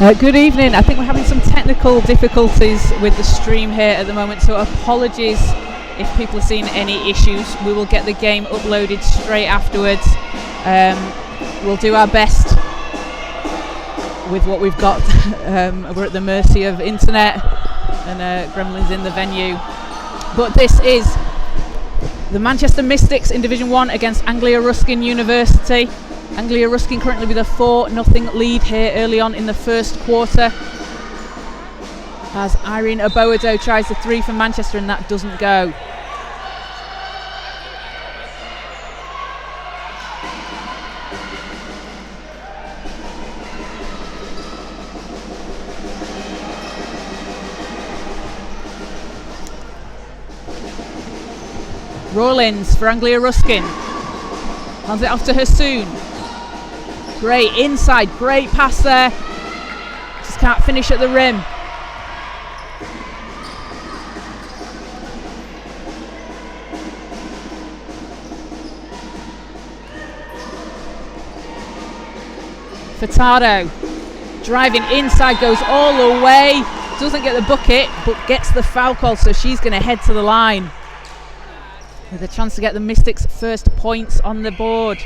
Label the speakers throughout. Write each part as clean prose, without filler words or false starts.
Speaker 1: Good evening. I think we're having some technical difficulties with the stream here at the moment, so apologies if people are seeing any issues. We will get the game uploaded straight afterwards. We'll do our best with what we've got. We're at the mercy of internet and gremlins in the venue. But this is the Manchester Mystics in Division 1 against Anglia Ruskin University. Anglia Ruskin currently with a 4-0 lead here early on in the first quarter, as Irene Aboado tries the three for Manchester and that doesn't go. Rawlins for Anglia Ruskin. Hands it off to her soon. Great inside, great pass there. Just can't finish at the rim. Furtado driving inside, goes all the way. Doesn't get the bucket, but gets the foul call, so she's going to head to the line with a chance to get the Mystics' first points on the board.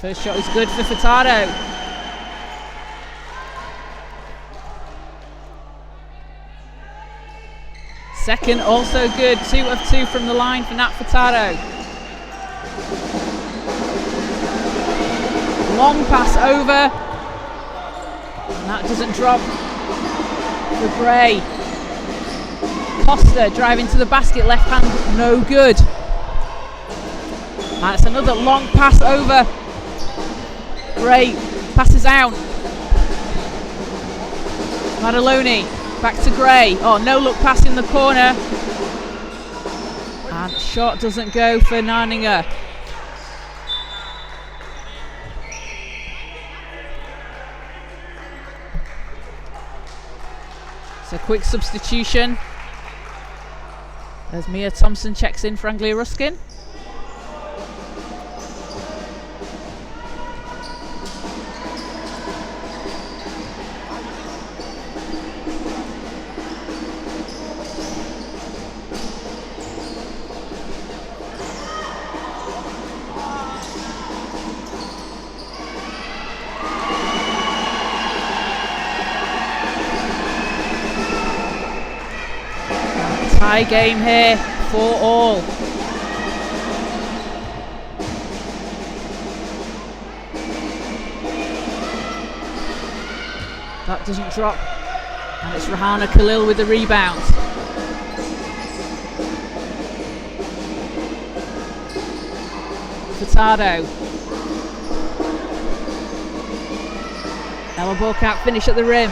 Speaker 1: First shot is good for Furtado. Second also good, 2 of 2 from the line for Nat Furtado. Long pass over, and that doesn't drop for Gray. Costa driving to the basket, left hand, no good. That's another long pass over. Gray passes out. Madaloni back to Gray. Oh, no look pass in the corner. And shot doesn't go for Narninger. So quick substitution as Mia Thompson checks in for Anglia Ruskin. Tie game here for all. That doesn't drop, and it's Rahana Khalil with the rebound. Furtado. Ella ball can't finish at the rim.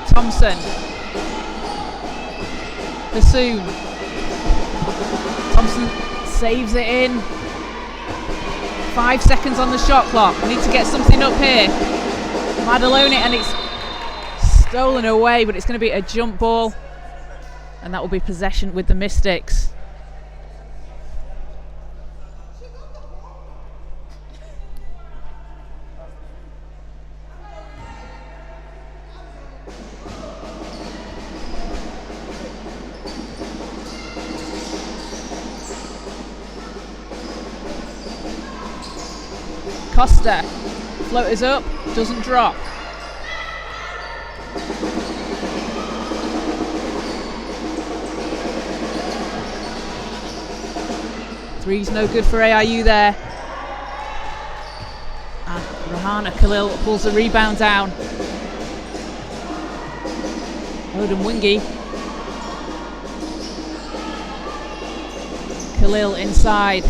Speaker 1: Thompson. Bassoon. Thompson saves it in. 5 seconds on the shot clock. We need to get something up here. Madaloni, and it's stolen away, but it's going to be a jump ball, and that will be possession with the Mystics. Costa, floaters up, doesn't drop. Three's no good for AIU there. And Rahana Khalil pulls the rebound down. Odemwingie. Khalil inside.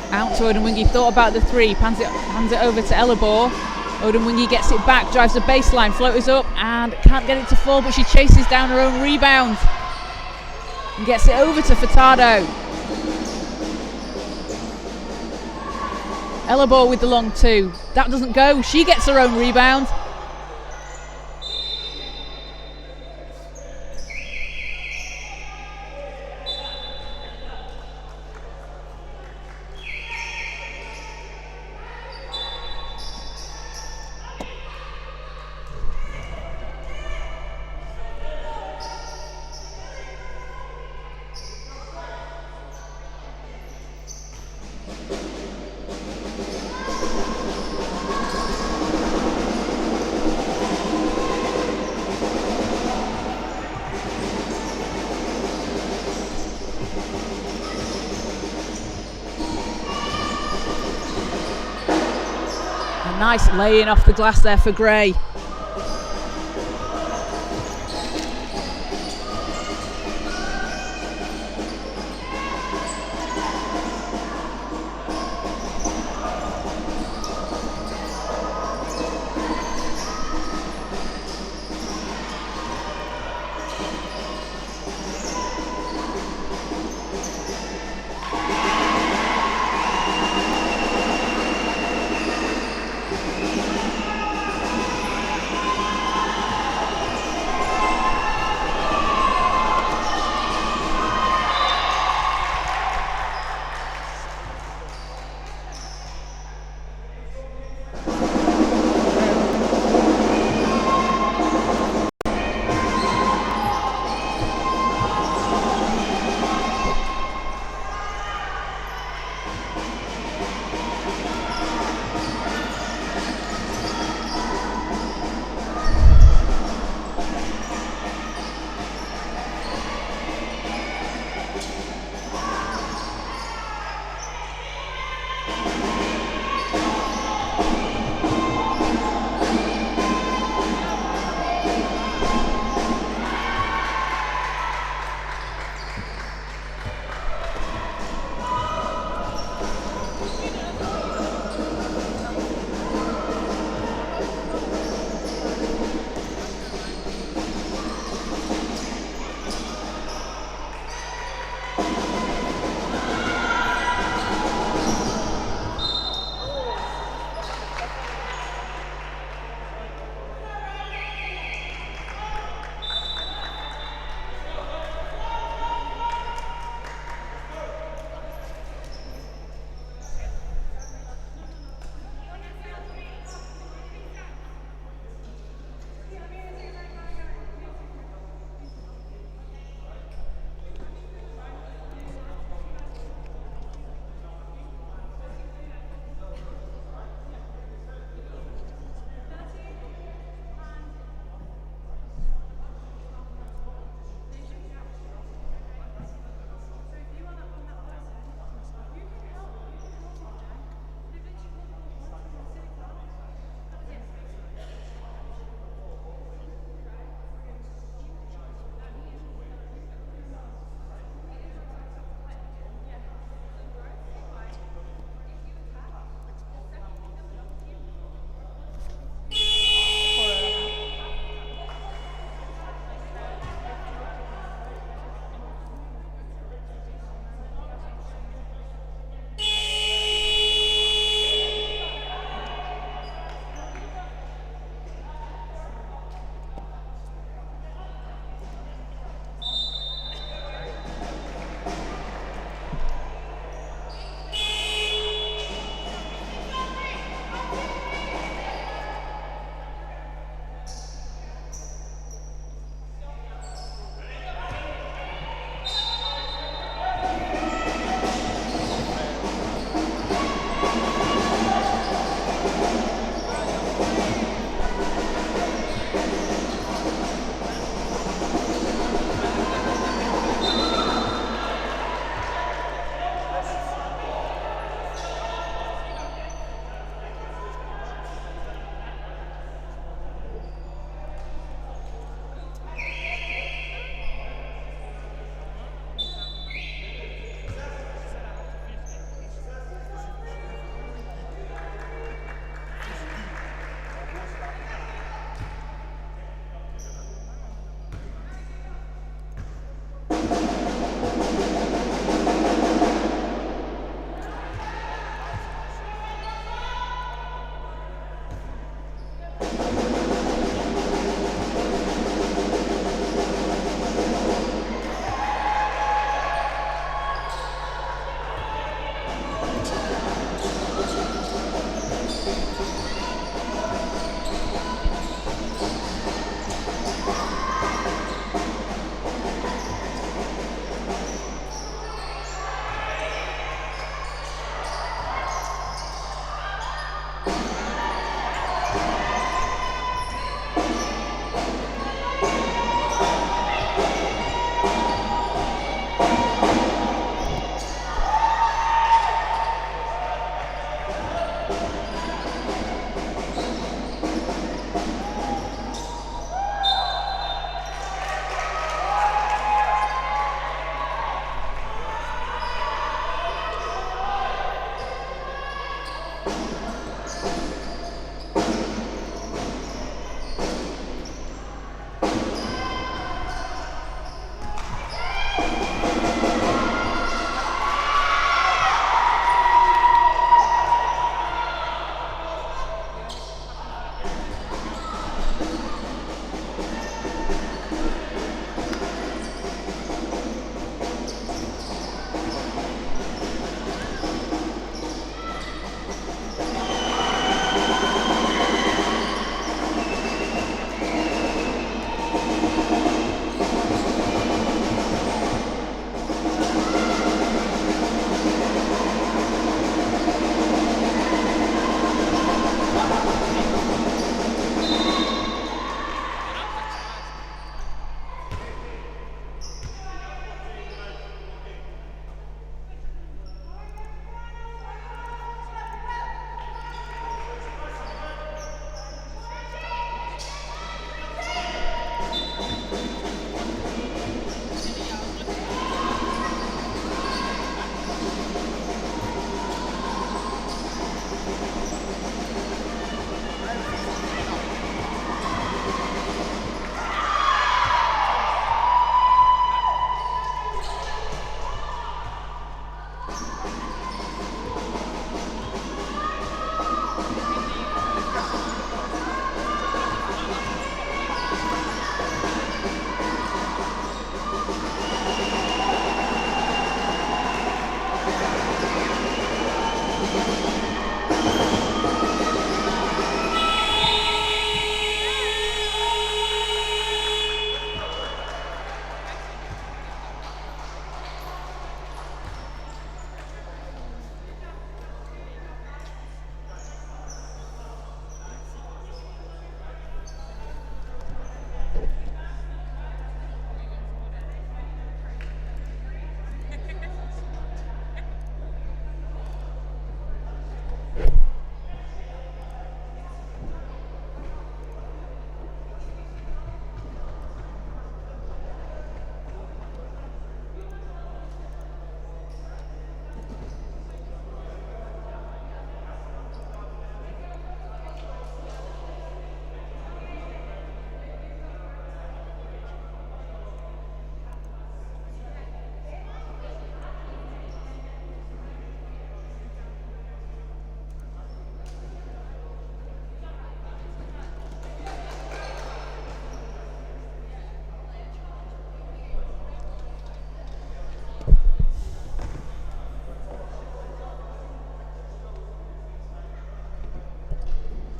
Speaker 1: Out to Odemwingie, thought about the three, hands it over to Ellabor. Odemwingie gets it back, drives the baseline, floaters up and can't get it to fall, but she chases down her own rebound and gets it over to Furtado. Ellabor with the long two. That doesn't go. She gets her own rebound. Nice laying off the glass there for Gray.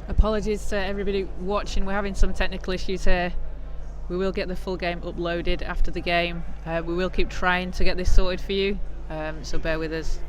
Speaker 1: Apologies to everybody watching. We're having some technical issues here. We will get the full game uploaded after the game. We will keep trying to get this sorted for you, so bear with us.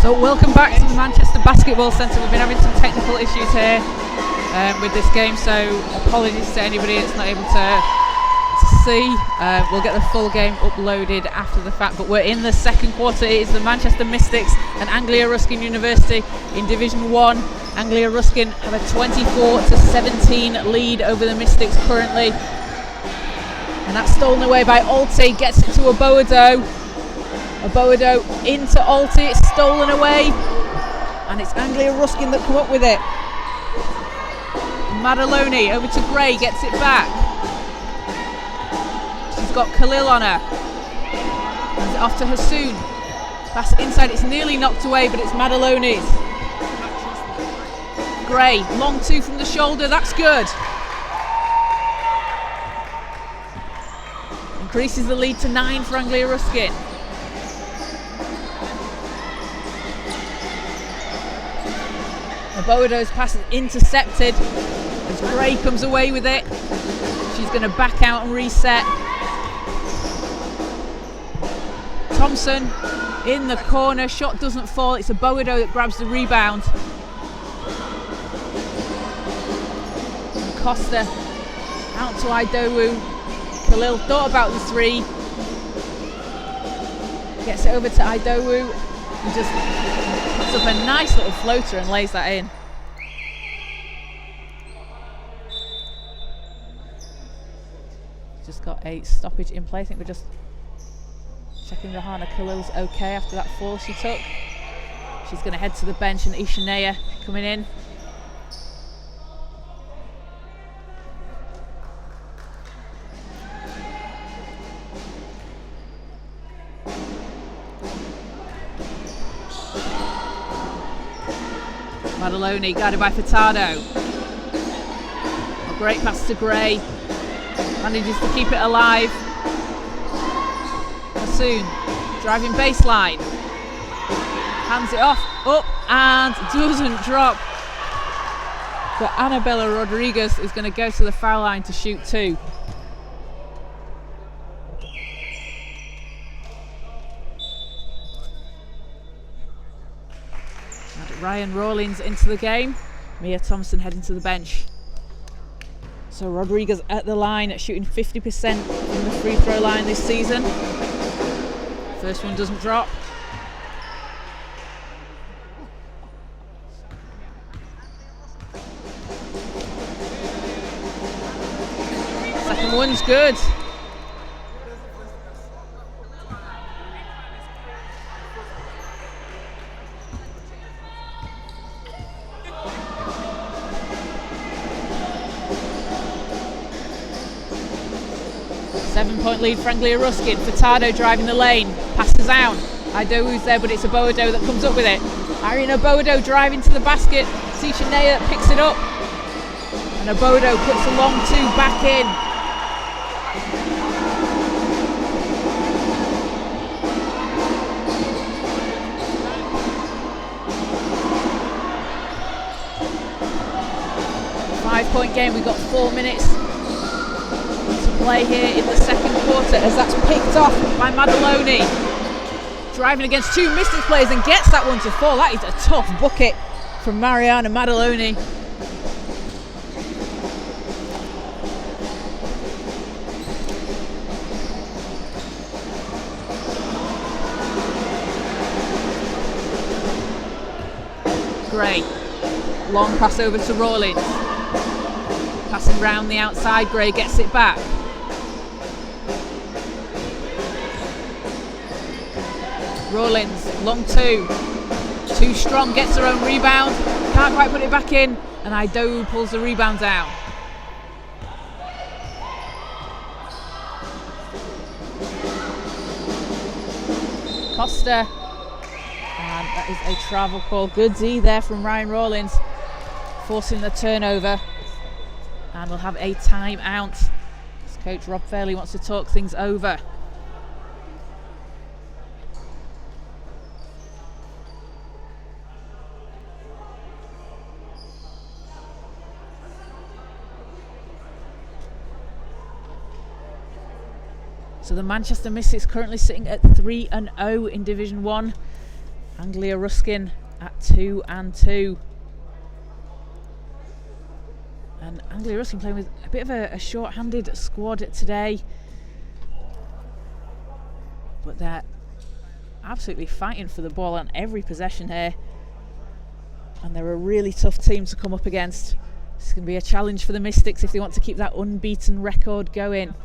Speaker 1: So welcome back to the Manchester Basketball Centre. We've been having some technical issues here with this game, so apologies to anybody that's not able to see. We'll get the full game uploaded after the fact, but we're in the second quarter. It is the Manchester Mystics and Anglia Ruskin University in Division 1. Anglia Ruskin have a 24-17 lead over the Mystics currently. And that's stolen away by Alty, gets it to Aboado. Aboado into Alty, it's stolen away. And it's Anglia Ruskin that come up with it. Madaloni over to Gray, gets it back. She's got Khalil on her. Hands it off to Hassoun. Pass inside, it's nearly knocked away, but it's Madaloni's. Gray, long two from the shoulder, that's good. Increases the lead to 9 for Anglia Ruskin. Aboado's pass is intercepted as Gray comes away with it. She's going to back out and reset. Thompson in the corner, shot doesn't fall. It's Aboado that grabs the rebound. And Costa out to Idowu. Khalil thought about the three. Gets it over to Idowu and just puts up a nice little floater and lays that in. Just got a stoppage in play. I think we're just checking Rahana Khalil's okay after that fall she took. She's going to head to the bench, and Ishanea coming in. Madaloni guarded by Furtado. A great pass to Gray. Manages to keep it alive. Hassoun driving baseline. Hands it off, up, and doesn't drop. But Annabella Rodriguez is going to go to the foul line to shoot 2. Ryan Rawlins into the game. Mia Thompson heading to the bench. So Rodriguez at the line, shooting 50% from the free throw line this season. First one doesn't drop. Second one's good. Point lead for Anglia Ruskin. Furtado driving the lane, passes out. Idowu's there, but it's Aboado that comes up with it. Irene Aboado driving to the basket. Ishanea picks it up, and Aboado puts a long 2 back in. Five-point game. We've got 4 minutes play here in the second quarter as that's picked off by Madaloni. Driving against 2 Mystics players and gets that one to fall. That is a tough bucket from Mariana Madaloni. Gray. Long pass over to Rawlins. Passing round the outside, Gray gets it back. Rawlins, long 2. Too strong, gets her own rebound. Can't quite put it back in, and Idowu pulls the rebound down. Costa. And that is a travel call. Good D there from Ryan Rawlins, forcing the turnover. And we'll have a time-out as Coach Rob Fairley wants to talk things over. So the Manchester Mystics currently sitting at 3-0 in Division 1. Anglia Ruskin at 2-2. And Anglia Ruskin playing with a bit of a short-handed squad today. But they're absolutely fighting for the ball on every possession here. And they're a really tough team to come up against. It's going to be a challenge for the Mystics if they want to keep that unbeaten record going.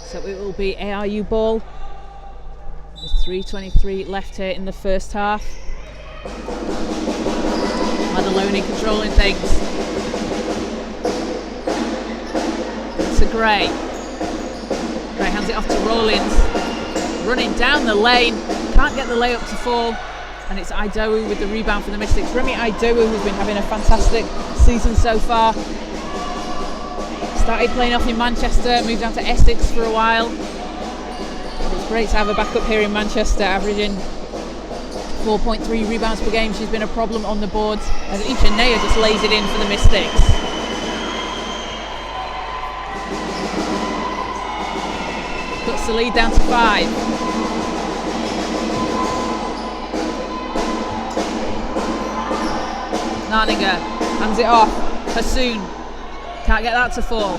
Speaker 1: So it will be ARU ball with 3:23 left here in the first half. Madaloni controlling things. To Gray. Gray hands it off to Rawlins. Running down the lane. Can't get the layup to fall. And it's Idowu with the rebound for the Mystics. Remy Idowu, who's been having a fantastic season so far. Started playing off in Manchester, moved down to Essex for a while. It's great to have her back up here in Manchester, averaging 4.3 rebounds per game. She's been a problem on the boards, as Isha Naya just lays it in for the Mystics. Cuts the lead down to 5. Narninger hands it off. Hassoun can't get that to fall.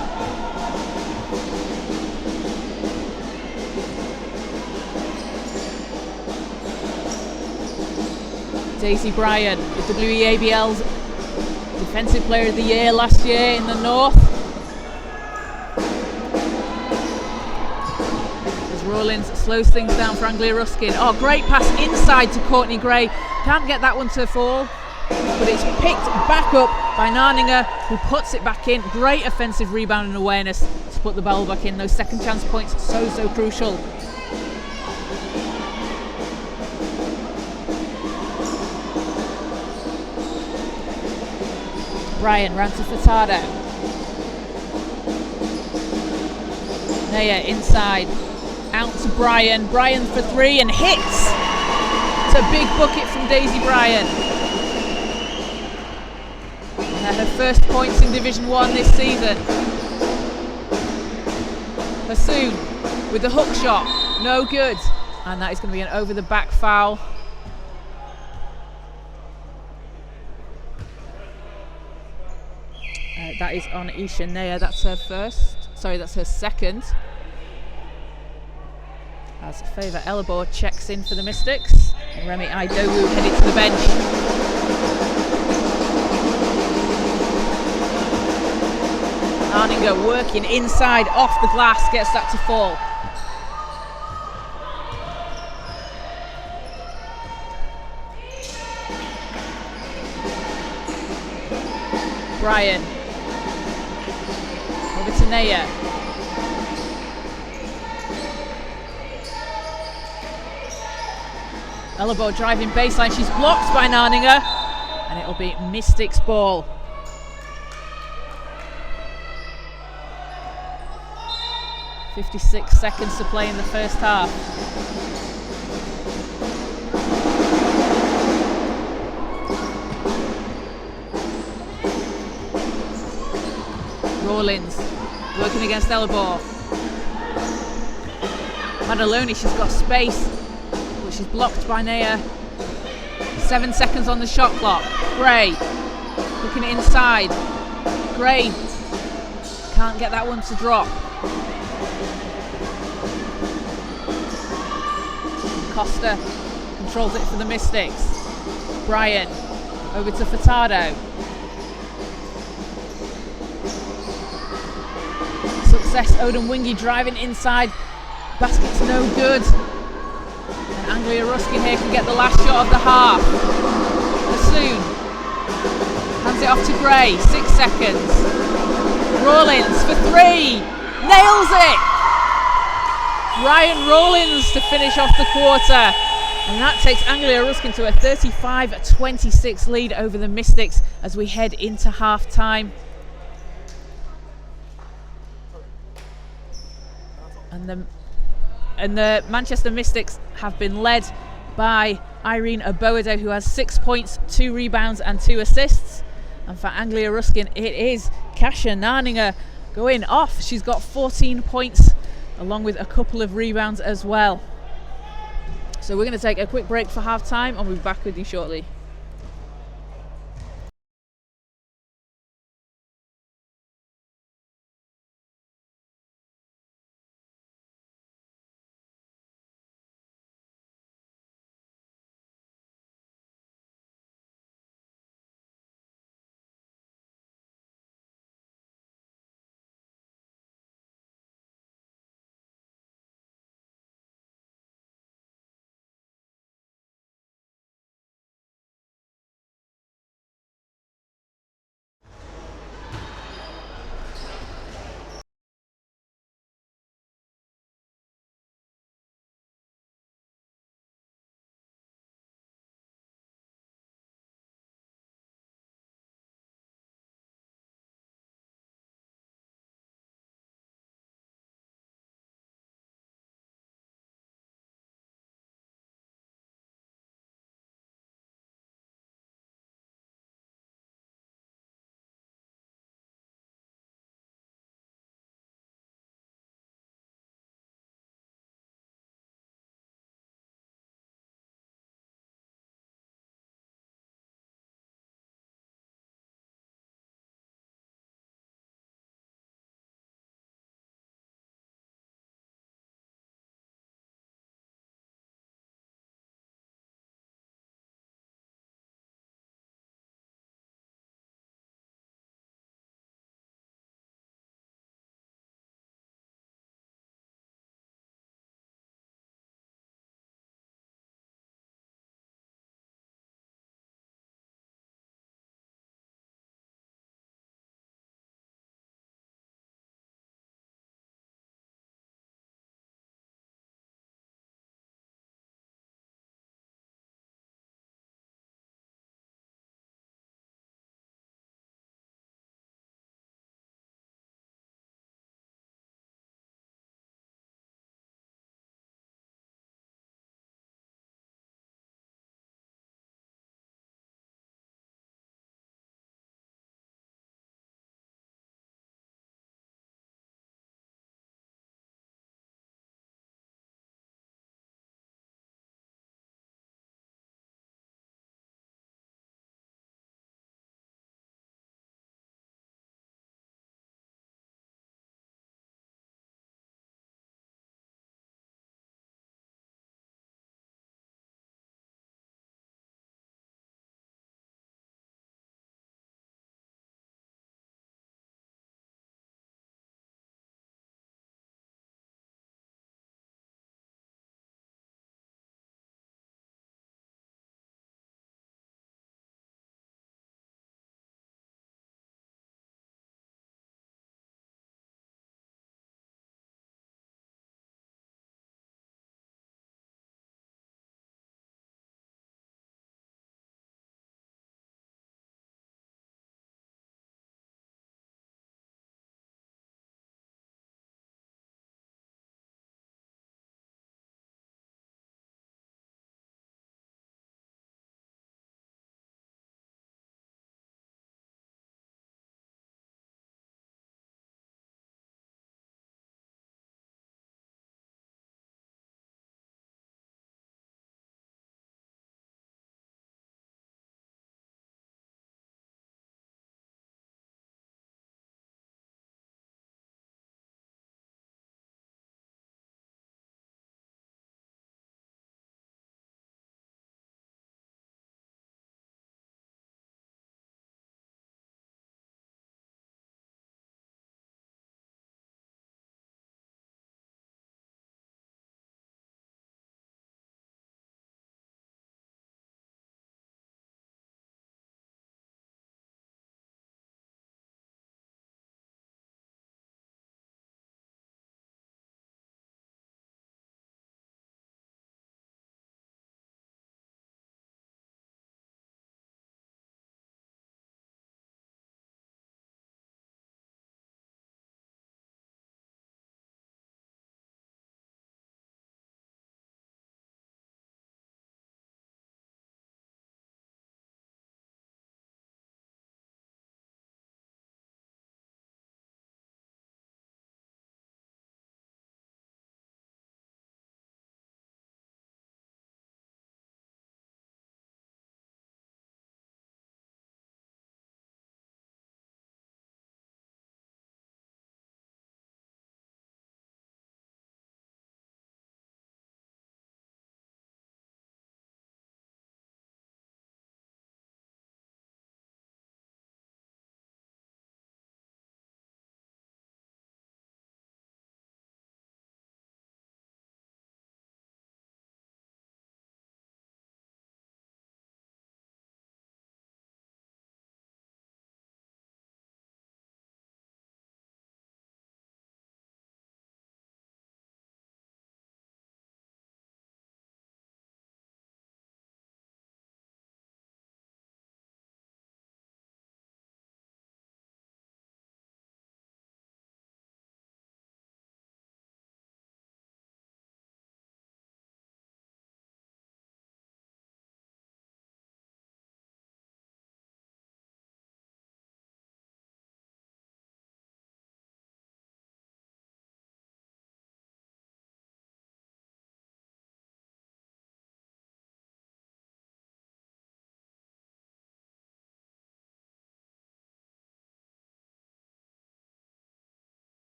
Speaker 1: Daisy Bryan, the WNBL's Defensive Player of the Year last year in the North. As Rawlins slows things down for Anglia Ruskin. Oh, great pass inside to Courtney Gray. Can't get that one to fall, but it's picked back up by Narninger, who puts it back in. Great offensive rebound and awareness to put the ball back in. Those second chance points are so crucial. Bryan round to Furtado. Naya inside, out to Bryan. Bryan for 3 and hits. It's a big bucket from Daisy Bryan. Her first points in Division 1 this season. Hassoun with the hook shot, no good. And that is going to be an over the back foul. That is on Isha Naya. That's her that's her second. As Favour Elabor checks in for the Mystics. And Remy Idowu headed to the bench. Narninger working inside, off the glass, gets that to fall. Bryan. Over to Naya. Elbow driving baseline, she's blocked by Narninger, and it'll be Mystics ball. .56 seconds to play in the first half. Rawlins working against Elabor. Madaloni, she's got space, but she's blocked by Naya. 7 seconds on the shot clock. Gray looking inside. Gray can't get that one to drop. Costa controls it for the Mystics. Bryan over to Furtado. Success Odemwingie driving inside. Basket's no good. And Anglia Ruskin here can get the last shot of the half. Hassoun hands it off to Gray. 6 seconds. Rawlins for 3. Nails it! Ryan Rawlins to finish off the quarter. And that takes Anglia Ruskin to a 35-26 lead over the Mystics as we head into half time. And the Manchester Mystics have been led by Irene Aboade, who has 6 points, 2 rebounds and 2 assists. And for Anglia Ruskin, it is Kasia Naninger going off. She's got 14 points along with a couple of rebounds as well. So we're going to take a quick break for half time and we'll be back with you shortly.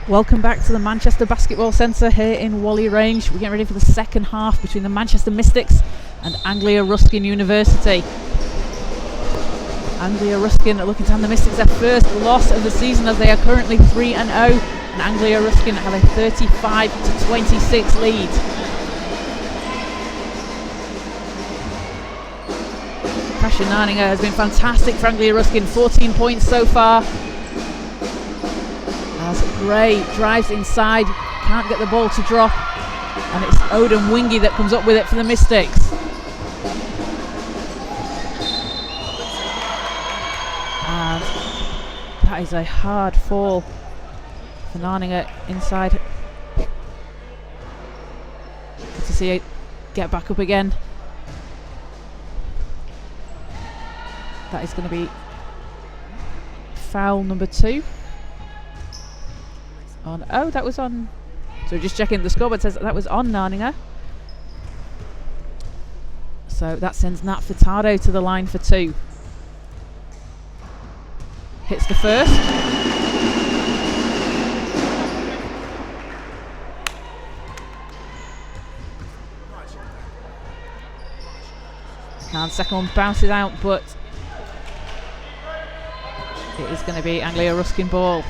Speaker 1: Welcome back to the Manchester Basketball Centre here in Whalley Range. We're getting ready for the second half between the Manchester Mystics and Anglia Ruskin University. Anglia Ruskin are looking to hand the Mystics their first loss of the season as they are currently 3-0, and Anglia Ruskin have a 35-26 lead. Kasia Narninger has been fantastic for Anglia Ruskin, 14 points so far. As Gray drives inside, can't get the ball to drop, and it's Odin Wingy that comes up with it for the Mystics. And that is a hard fall for Narninger inside. Good to see it get back up again. That is going to be foul number 2. That was on. So just checking the scoreboard says that was on Narninger. So that sends Nat Furtado to the line for 2. Hits the first. And second one bounces out, but it is going to be Anglia Ruskin ball.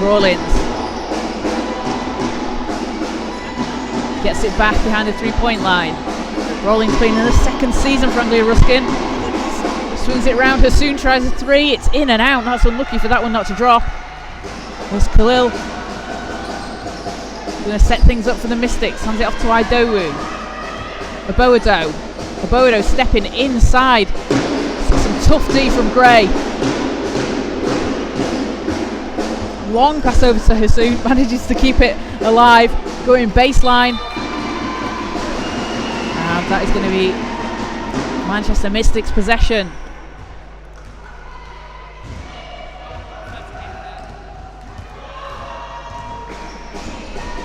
Speaker 1: Rawlins gets it back behind the 3-point line. Rawlins playing in the second season for Anglia Ruskin. Swings it round. Hassoun tries a 3. It's in and out. That's unlucky for that one not to drop. There's Khalil. Going to set things up for the Mystics. Hands it off to Idowu. Abodo stepping inside. Some tough D from Gray. Long pass over to Hassoun, manages to keep it alive, going baseline. And that is going to be Manchester Mystics possession.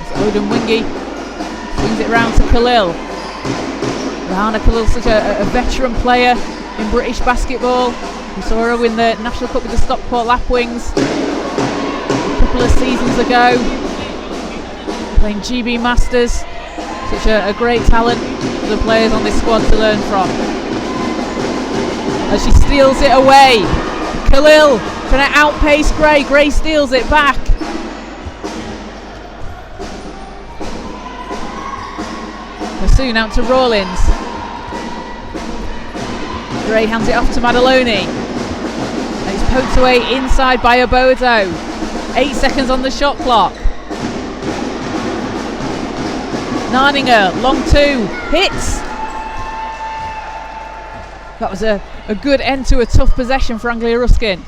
Speaker 1: It's Odin Wingy, swings it round to Khalil. Rahana Khalil, such a veteran player in British basketball. We saw her win the National Cup with the Stockport Lapwings a couple of seasons ago, playing GB Masters. Such a great talent for the players on this squad to learn from. As she steals it away, Khalil trying to outpace Gray. Gray steals it back. Hassoun out to Rawlins. Gray hands it off to Madaloni. And it's poked away inside by Abodo. 8 seconds on the shot clock. Narninger, long 2, hits. That was a good end to a tough possession for Anglia Ruskin.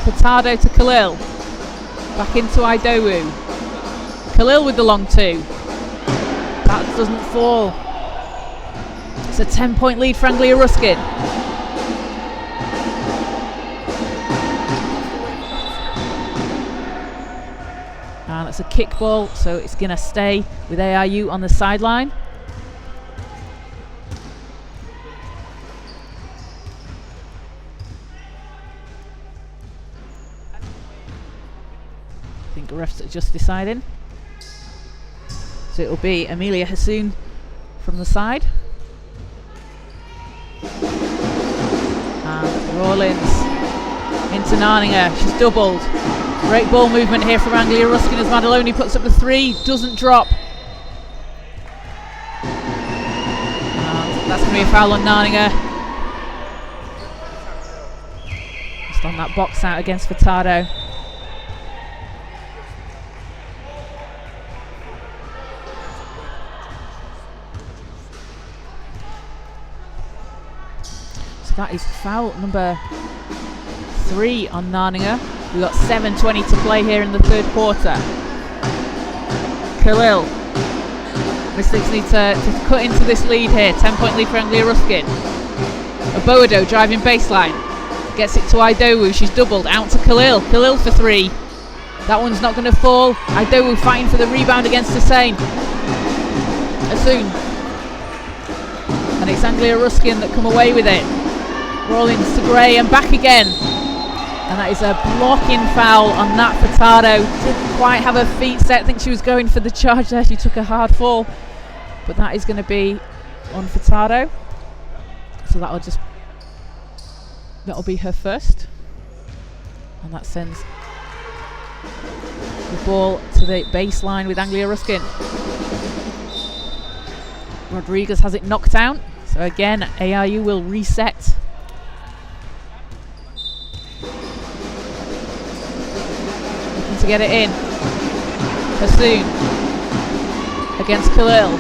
Speaker 1: Furtado to Khalil. Back into Idowu. Khalil with the long 2. That doesn't fall. It's a 10-point lead for Anglia Ruskin. And it's a kick ball, so it's going to stay with ARU on the sideline. I think the refs are just deciding. So it'll be Amelia Hassoun from the side. And Rawlins into Narninger. She's doubled. Great ball movement here from Anglia Ruskin as Madaloni puts up the 3, doesn't drop. And that's going to be a foul on Narninger. Just on that box out against Furtado. So that is foul number 3 on Narninger. We've got 7:20 to play here in the third quarter. Khalil. Mystics need to cut into this lead here. 10-point lead for Anglia Ruskin. Abodo driving baseline. Gets it to Idowu. She's doubled. Out to Khalil. Khalil for 3. That one's not going to fall. Idowu fighting for the rebound against Hussein. Hassoun And it's Anglia Ruskin that come away with it. Rawlins to Gray and back again. And that is a blocking foul on Nat Furtado. Didn't quite have her feet set. I think she was going for the charge there. She took a hard fall. But that is going to be on Furtado. So that'll be her first. And that sends the ball to the baseline with Anglia Ruskin. Rodriguez has it knocked down. So again, ARU will reset. Looking to get it in. Hassoun against Khalil.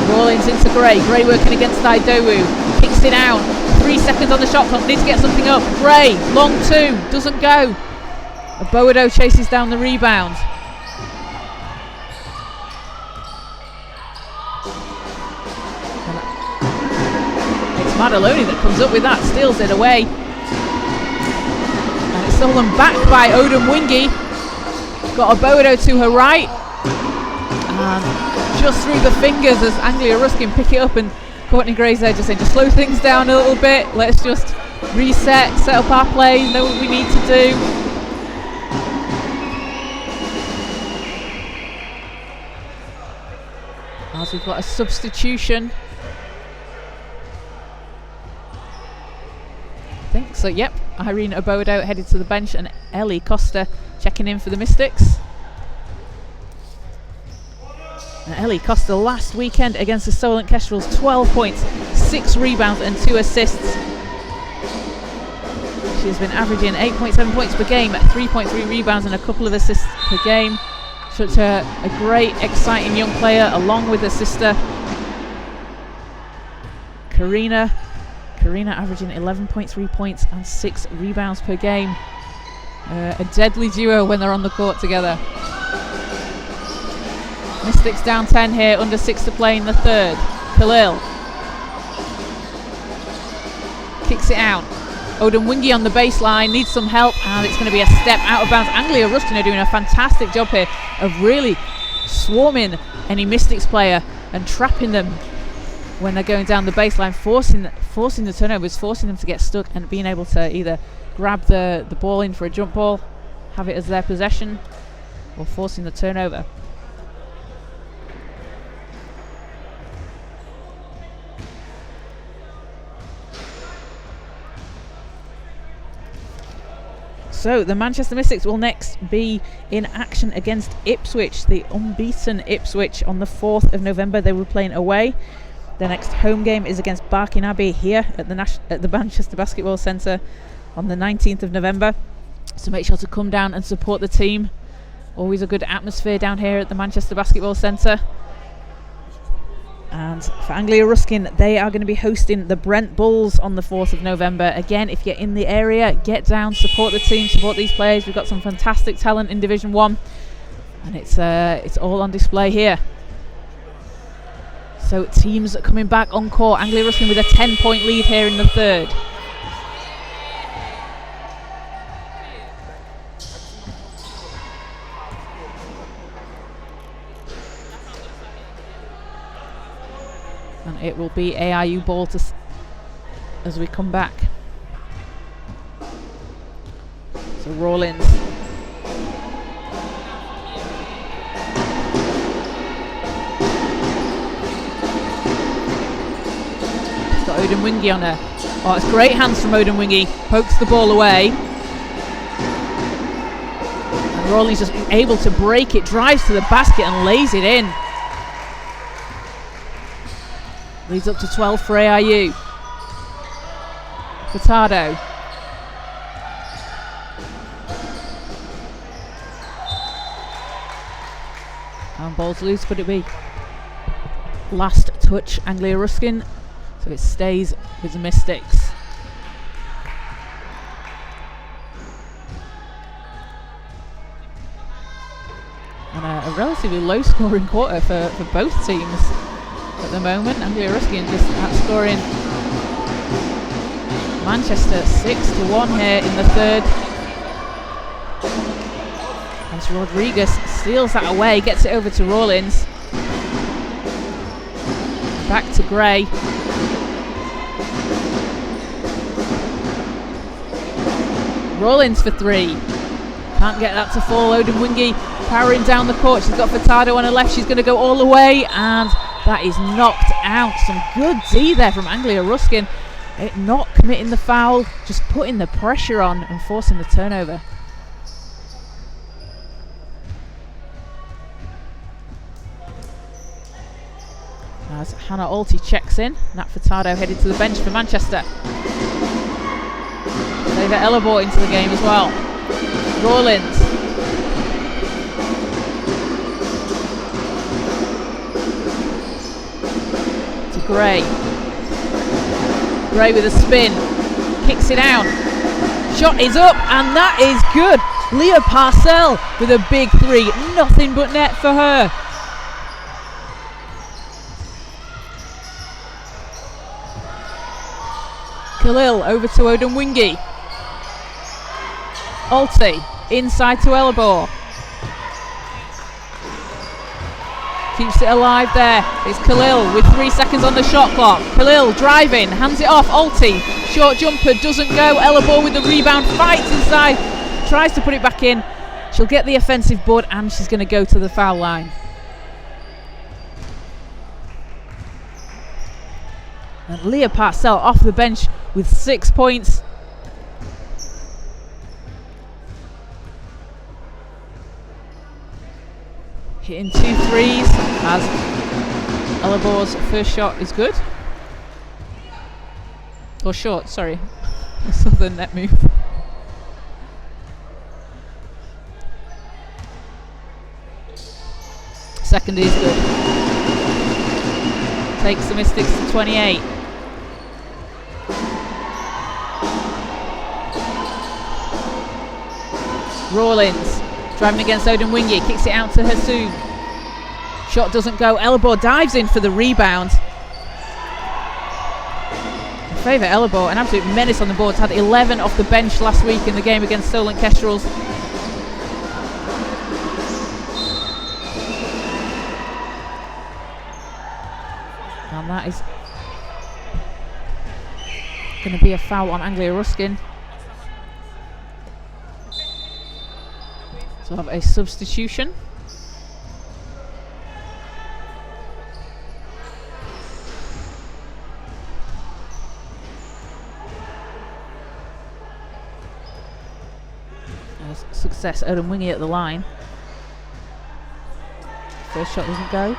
Speaker 1: Rawlins into Gray. Gray working against Idowu. Kicks it down. 3 seconds on the shot clock. Needs to get something up. Gray, long two. Doesn't go. Aboado chases down the rebound. It's Madaloni that comes up with that. Steals it away. And it's stolen back by Odemwingie. Got Aboado to her right. And just through the fingers as Anglia Ruskin pick it up, and Courtney Gray's there just saying, just slow things down a little bit, let's just reset, set up our plays, know what we need to do. As we've got a substitution. I think so, yep. Irene Aboado headed to the bench and Ellie Costa checking in for the Mystics. And Ellie Costa last weekend against the Solent Kestrels, 12 points, 6 rebounds and 2 assists. She has been averaging 8.7 points per game, 3.3 rebounds and a couple of assists per game. Such a great, exciting young player, along with her sister Karina averaging 11.3 points and 6 rebounds per game. A deadly duo when they're on the court together. Mystics down 10 here, under 6 to play in the third. Khalil kicks it out. Odemwingie on the baseline, needs some help, and it's going to be a step out of bounds. Anglia Ruskin are doing a fantastic job here of really swarming any Mystics player and trapping them when they're going down the baseline, forcing the turnovers, forcing them to get stuck and being able to either grab the ball in for a jump ball, have it as their possession, or forcing the turnover. So the Manchester Mystics will next be in action against Ipswich, the unbeaten Ipswich, on the 4th of November. They were playing away. Their next home game is against Barking Abbey here at the Manchester Basketball Centre on the 19th of November. So make sure to come down and support the team. Always a good atmosphere down here at the Manchester Basketball Centre. And for Anglia Ruskin, they are going to be hosting the Brent Bulls on the 4th of November. Again, if you're in the area, get down, support the team, support these players. We've got some fantastic talent in Division 1, and it's all on display here. So teams coming back on court. Anglia Ruskin with a 10-point lead here in the third. And it will be ARU ball as we come back. So Rawlins. She's got Odemwingie on her. Oh, it's great hands from Odemwingie. Pokes the ball away. And Rawlins just able to break it, drives to the basket and lays it in. Leads up to 12 for ARU. Furtado. And ball's loose, could it be? Last touch, Anglia Ruskin. So it stays with the Mystics. And a relatively low scoring quarter for both teams. At the moment, Anglia Ruskin just outscoring Manchester 6-1 here in the third. As Rodriguez steals that away, gets it over to Rawlins. Back to Gray. Rawlins for 3. Can't get that to fall. Odemwingie powering down the court. She's got Furtado on her left. She's going to go all the way, and that is knocked out. Some good D there from Anglia Ruskin. Not committing the foul, just putting the pressure on and forcing the turnover. As Hannah Alty checks in, Nat Furtado headed to the bench for Manchester. David Ellabor into the game as well. Rawlins. To Gray. Gray with a spin. Kicks it out. Shot is up, and that is good. Leah Parcell with a big 3. Nothing but net for her. Khalil over to Odemwingie. Alty inside to Ellabor. Keeps it alive there. It's Khalil with 3 seconds on the shot clock. Khalil driving, hands it off. Alty, short jumper, doesn't go. Ellabor with the rebound, fights inside, tries to put it back in. She'll get the offensive board, and she's going to go to the foul line. And Leah Parcell off the bench with 6 points. Hitting 2 threes as Ellabor's first shot is good. Or short, sorry. I saw the net move. Second is good. Takes the Mystics to 28. Rawlins driving against Odemwingie, kicks it out to Hasoon. Shot doesn't go. Ellabor dives in for the rebound. In favour Ellabor, an absolute menace on the boards. Had 11 off the bench last week in the game against Solent Kestrels. And that is going to be a foul on Anglia Ruskin. So we'll have a substitution. Success, Odemwingie at the line. First shot doesn't go.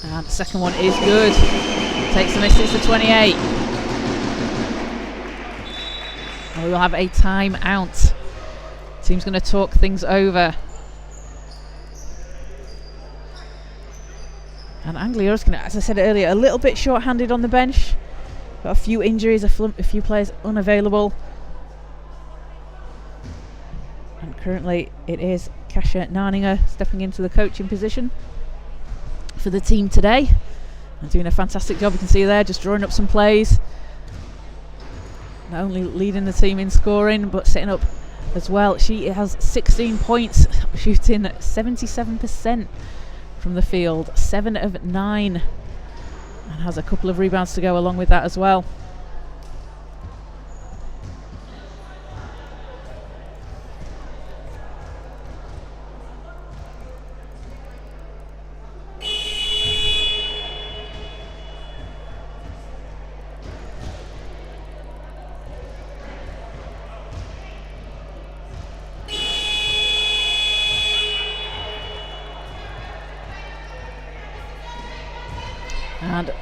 Speaker 1: And the second one is good. Takes the Mystics to 28. And we will have a time out. Team's going to talk things over. And Anglia Ruskin, as I said earlier, a little bit short-handed on the bench. Got a few injuries, a few players unavailable. And currently it is Kasia Narninger stepping into the coaching position for the team today and doing a fantastic job. You can see there, just drawing up some plays. Not only leading the team in scoring, but setting up as well. She has 16 points, shooting 77% from the field, 7 of 9, and has a couple of rebounds to go along with that as well. And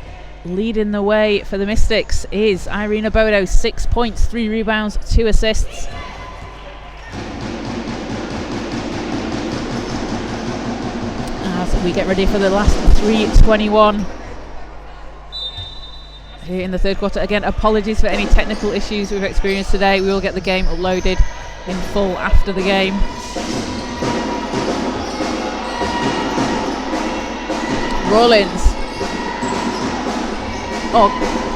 Speaker 1: leading the way for the Mystics is Irina Bodo, 6 points, 3 rebounds, 2 assists. As we get ready for the last 3:21 here in the third quarter. Again, apologies for any technical issues we've experienced today. We will get the game uploaded in full after the game. Rawlins. Oh,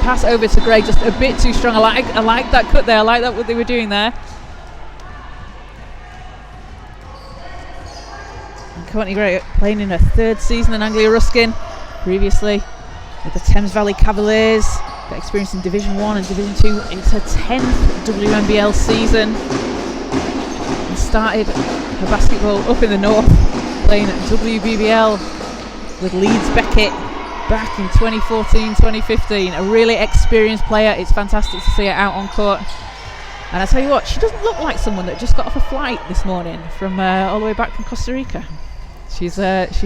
Speaker 1: pass over to Gray, just a bit too strong. I like that cut there. I like that what they were doing there. And Courtney Gray playing in her 3rd season in Anglia Ruskin, previously with the Thames Valley Cavaliers. Got experience in Division 1 and Division 2. It's her 10th WNBL season. And started her basketball up in the north, playing at WBBL with Leeds Beckett back in 2014-2015. A really experienced player. It's fantastic to see her out on court. And I tell you what, she doesn't look like someone that just got off a flight this morning from all the way back from Costa Rica. She's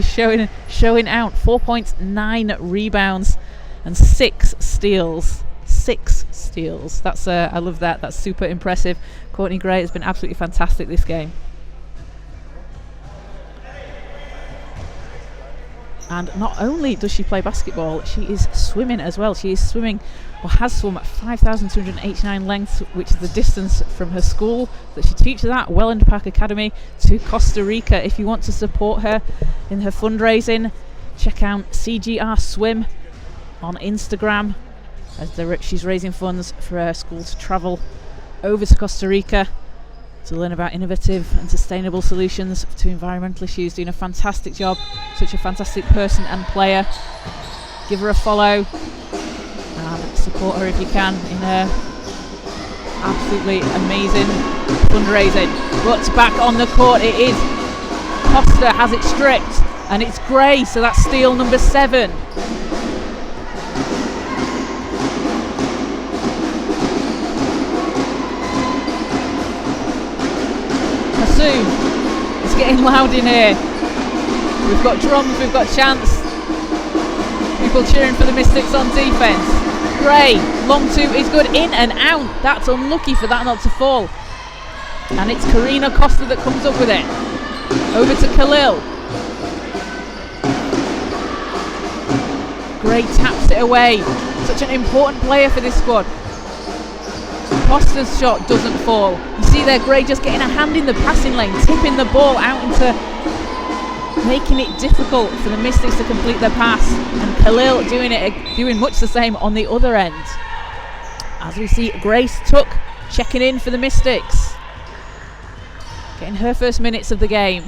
Speaker 1: showing out. 4 points, 9 rebounds, and 6 steals. 6 steals. That's I love that. That's super impressive. Courtney Gray has been absolutely fantastic this game. And not only does she play basketball, she is swimming as well. She is swimming, or has swum, at 5,289 lengths, which is the distance from her school that she teaches at, Welland Park Academy, to Costa Rica. If you want to support her in her fundraising, check out CGR Swim on Instagram, as she's raising funds for her school to travel over to Costa Rica to learn about innovative and sustainable solutions to environmental issues. Doing a fantastic job. Such a fantastic person and player. Give her a follow and support her if you can in her absolutely amazing fundraising. But back on the court it is. Costa has it stripped and it's Gray, so that's steal number 7. Soon. It's getting loud in here. We've got drums, we've got chants. People cheering for the Mystics on defense. Gray, long 2 is good, in and out. That's unlucky for that not to fall. And it's Karina Costa that comes up with it. Over to Khalil. Gray taps it away. Such an important player for this squad. Costa's shot doesn't fall. You see there, Gray just getting a hand in the passing lane, tipping the ball out into, making it difficult for the Mystics to complete their pass. And Khalil doing much the same on the other end. As we see Grace Tuck checking in for the Mystics, getting her first minutes of the game.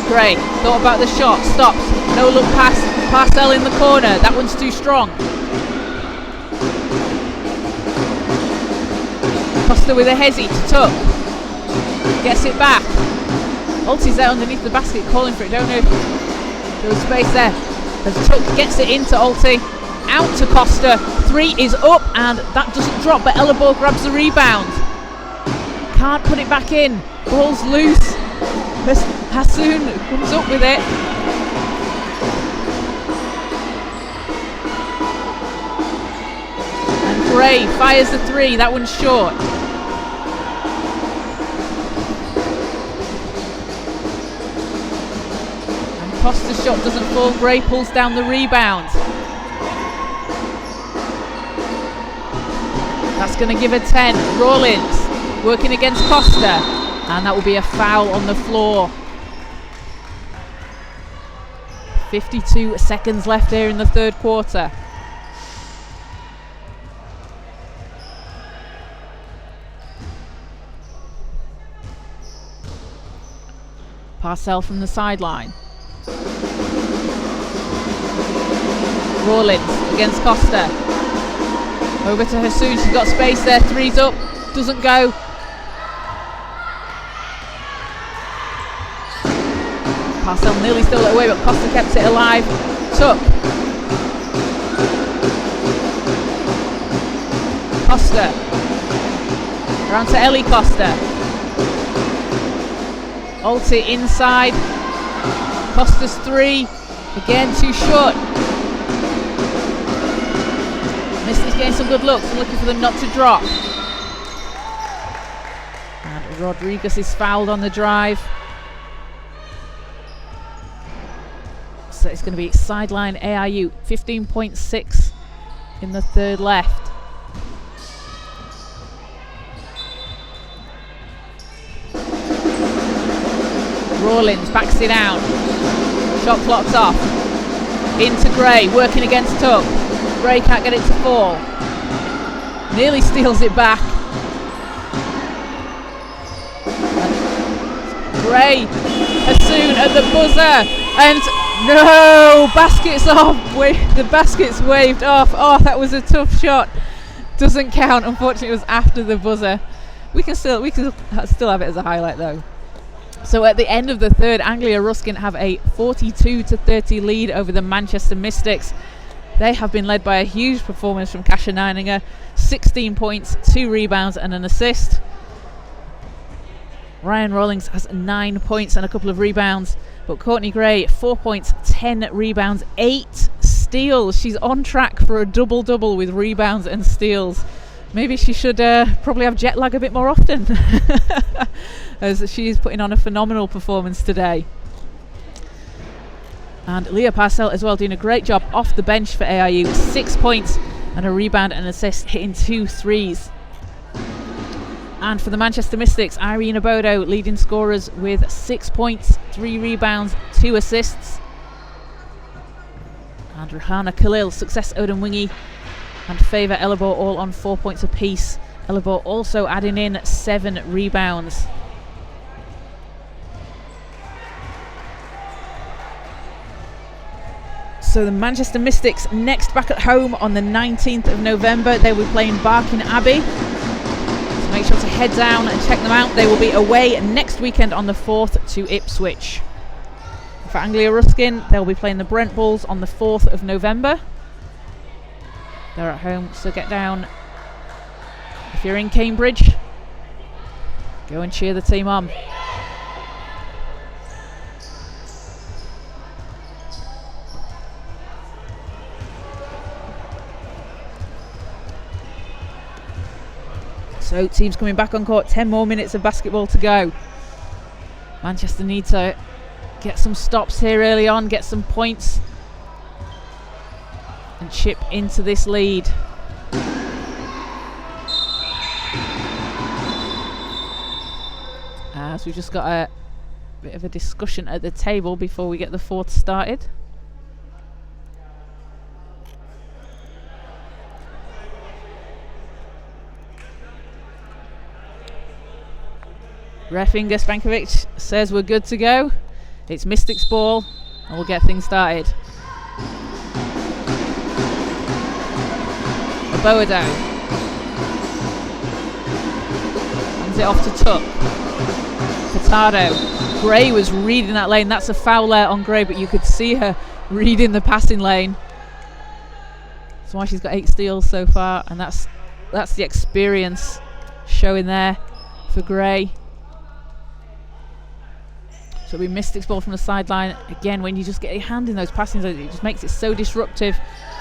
Speaker 1: Gray thought about the shot, stops, no look pass, Parcell in the corner, that one's too strong. Costa with a hezzy to Tuck, gets it back. Ulti's there underneath the basket calling for it, don't know if there was space there. As Tuck gets it into Ulti, out to Costa, 3 is up and that doesn't drop, but Ella Ball grabs the rebound. Can't put it back in, ball's loose. Hassoun comes up with it. And Gray fires the 3, that one's short. And Costa's shot doesn't fall, Gray pulls down the rebound. That's going to give her 10. Rawlins working against Costa. And that will be a foul on the floor. 52 seconds left here in the 3rd quarter. Parcell from the sideline. Rawlins against Costa. Over to Hassoun, she's got space there, 3's up, doesn't go. Parcell nearly stole it away, but Costa kept it alive. Tuck. Costa. Around to Ellie Costa. Ulti inside. Costa's 3. Again, too short. Mystics getting some good looks, looking for them not to drop. And Rodriguez is fouled on the drive. So it's going to be sideline AIU, 15.6 in the 3rd left. Rawlins backs it down. Shot clock's off. Into Gray, working against Tuck. Gray can't get it to fall. Nearly steals it back. Gray, Hassoon at the buzzer, and no, basket's off. The basket's waved off. Oh, that was a tough shot. Doesn't count. Unfortunately, it was after the buzzer. We can still have it as a highlight though. So at the end of the third, Anglia Ruskin have a 42-30 lead over the Manchester Mystics. They have been led by a huge performance from Kasia Neininger, 16 points, 2 rebounds and an assist. Ryan Rawlings has 9 points and a couple of rebounds, but Courtney Gray, 4 points, 10 rebounds, 8 steals. She's on track for a double-double with rebounds and steals. Maybe she should probably have jet lag a bit more often, as she's putting on a phenomenal performance today. And Leah Parcell as well, doing a great job off the bench for AIU. 6 points and a rebound and assist, hitting 2 threes. And for the Manchester Mystics, Irene Obodo leading scorers with 6 points, 3 rebounds, 2 assists. And Rahana Khalil, Success Odemwingie and Favour Ellabor all on 4 points apiece. Ellabor also adding in 7 rebounds. So the Manchester Mystics next back at home on the 19th of November. They will be playing Barking Abbey. So make sure to head down and check them out. They will be away next weekend on the 4th to Ipswich. For Anglia Ruskin, they'll be playing the Brent Bulls on the 4th of November. They're at home, so get down. If you're in Cambridge, go and cheer the team on. So teams coming back on court, 10 more minutes of basketball to go. Manchester need to get some stops here early on, get some points and chip into this lead. So we've just got a bit of a discussion at the table before we get the fourth started. Ref Inga Spankovic says we're good to go. It's Mystics ball and we'll get things started. Boado hands it off to Tuck. Furtado. Gray was reading that lane. That's a foul there on Gray, but you could see her reading the passing lane. That's why she's got 8 steals so far, and that's the experience showing there for Gray. So it'll be Mystics ball from the sideline. Again, when you just get your hand in those passing zones, it just makes it so disruptive.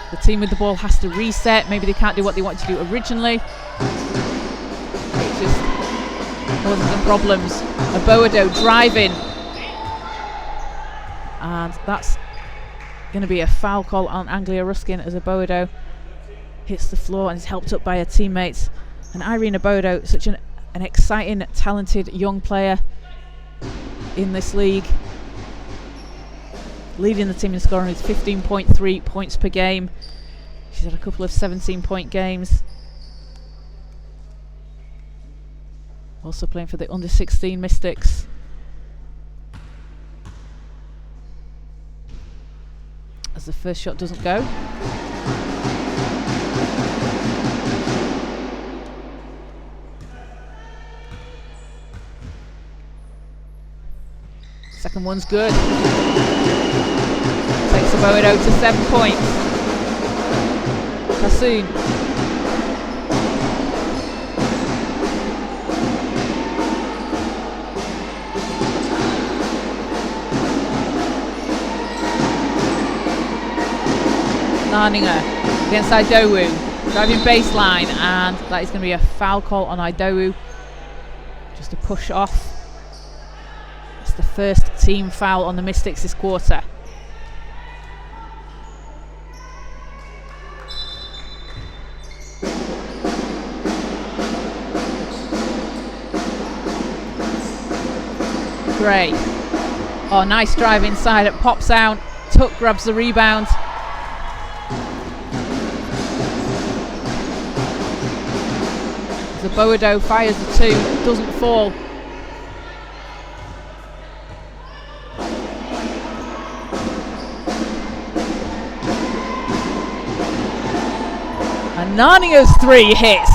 Speaker 1: The team with the ball has to reset. Maybe they can't do what they wanted to do originally. It just causes them problems. Aboado driving. And that's going to be a foul call on Anglia Ruskin as Aboado hits the floor and is helped up by her teammates. And Irene Aboado, such an exciting, talented young player in this league, leading the team in scoring with 15.3 points per game. She's had a couple of 17-point games. Also playing for the under-16 Mystics. As the first shot doesn't go. Second one's good. Takes Aboado to 7 points. Hassoon. Neininger against Idowu. Driving baseline, and that is going to be a foul call on Idowu. Just a push off. It's the first team foul on the Mystics this quarter. Gray Oh, nice drive inside. It pops out. Tuck grabs the rebound. Zaboado fires the two, doesn't fall. And Narnia's three hits.